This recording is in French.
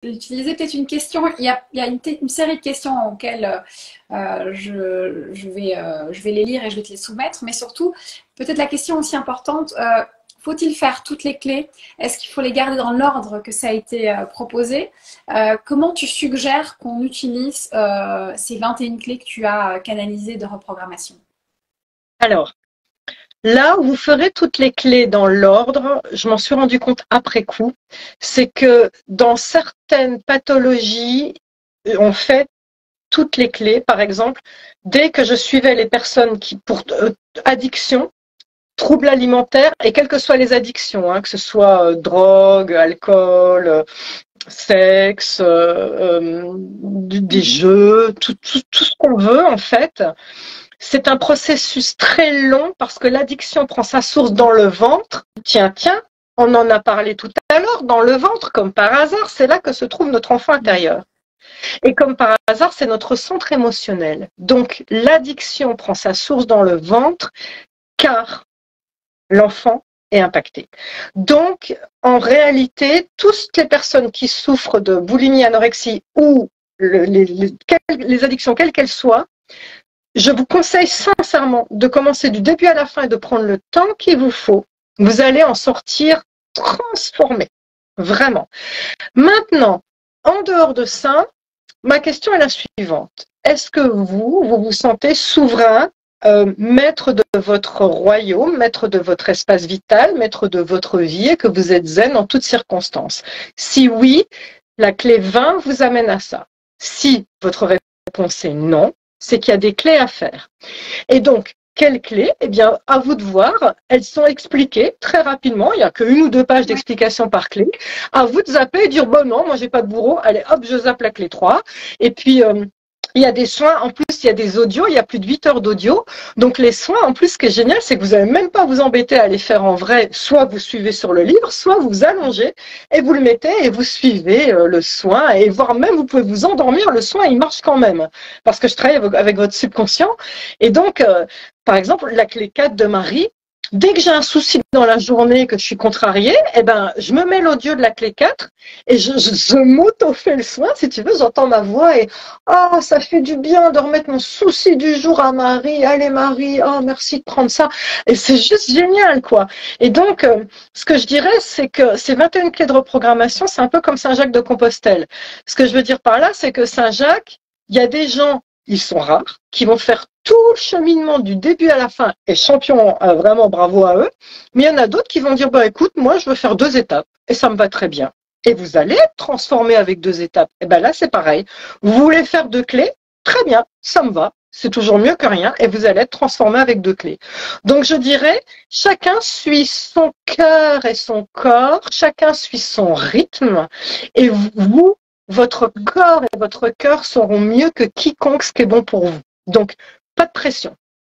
utiliser peut-être une question. Il y a une série de questions auxquelles je vais les lire et je vais te les soumettre. Mais surtout, peut-être la question aussi importante, faut-il faire toutes les clés? Est-ce qu'il faut les garder dans l'ordre que ça a été proposé? Comment tu suggères qu'on utilise ces 21 clés que tu as canalisées de reprogrammation? Alors, là où vous ferez toutes les clés dans l'ordre, je m'en suis rendu compte après coup, c'est que dans certaines pathologies, on fait toutes les clés. Par exemple, dès que je suivais les personnes qui, pour addiction, troubles alimentaires, et quelles que soient les addictions, hein, que ce soit drogue, alcool, sexe, des Mhm. jeux, tout ce qu'on veut en fait. C'est un processus très long parce que l'addiction prend sa source dans le ventre. Tiens, tiens, on en a parlé tout à l'heure, dans le ventre, comme par hasard, c'est là que se trouve notre enfant intérieur. Et comme par hasard, c'est notre centre émotionnel. Donc, l'addiction prend sa source dans le ventre car l'enfant est impacté. Donc, en réalité, toutes les personnes qui souffrent de boulimie, anorexie ou les addictions, quelles qu'elles soient, je vous conseille sincèrement de commencer du début à la fin et de prendre le temps qu'il vous faut. Vous allez en sortir transformé. Vraiment. Maintenant, en dehors de ça, ma question est la suivante. Est-ce que vous vous sentez souverain, maître de votre royaume, maître de votre espace vital, maître de votre vie et que vous êtes zen en toutes circonstances? Si oui, la clé 20 vous amène à ça. Si votre réponse est non, c'est qu'il y a des clés à faire. Et donc, quelles clés? Eh bien, à vous de voir. Elles sont expliquées très rapidement. Il n'y a qu'une ou deux pages Ouais. d'explication par clé. À vous de zapper et dire, bon non, moi j'ai pas de bourreau. Allez, hop, je zappe la clé 3. Et puis, il y a des soins. En plus, il y a des audios. Il y a plus de 8 heures d'audio. Donc, les soins, en plus, ce qui est génial, c'est que vous n'avez même pas à vous embêter à les faire en vrai. Soit vous suivez sur le livre, soit vous allongez et vous le mettez et vous suivez le soin. Et voire même, vous pouvez vous endormir. Le soin, il marche quand même. Parce que je travaille avec votre subconscient. Et donc, par exemple, la clé 4 de Marie, dès que j'ai un souci dans la journée, que je suis contrariée, eh ben, je me mets l'audio de la clé 4 et je m'auto-fais le soin, si tu veux, j'entends ma voix et oh, ça fait du bien de remettre mon souci du jour à Marie. Allez Marie, oh, merci de prendre ça. Et c'est juste génial, quoi. Et donc, ce que je dirais, c'est que ces 21 clés de reprogrammation, c'est un peu comme Saint-Jacques de Compostelle. Ce que je veux dire par là, c'est que Saint-Jacques, il y a des gens, ils sont rares, qui vont faire tout le cheminement du début à la fin et champion, vraiment bravo à eux. Mais il y en a d'autres qui vont dire, bah écoute, moi je veux faire 2 étapes et ça me va très bien. Et vous allez être transformé avec 2 étapes. Et ben là c'est pareil. Vous voulez faire 2 clés, très bien, ça me va. C'est toujours mieux que rien et vous allez être transformé avec 2 clés. Donc je dirais, chacun suit son cœur et son corps, chacun suit son rythme et vous, votre corps et votre cœur sauront mieux que quiconque ce qui est bon pour vous. Donc, pas de pression.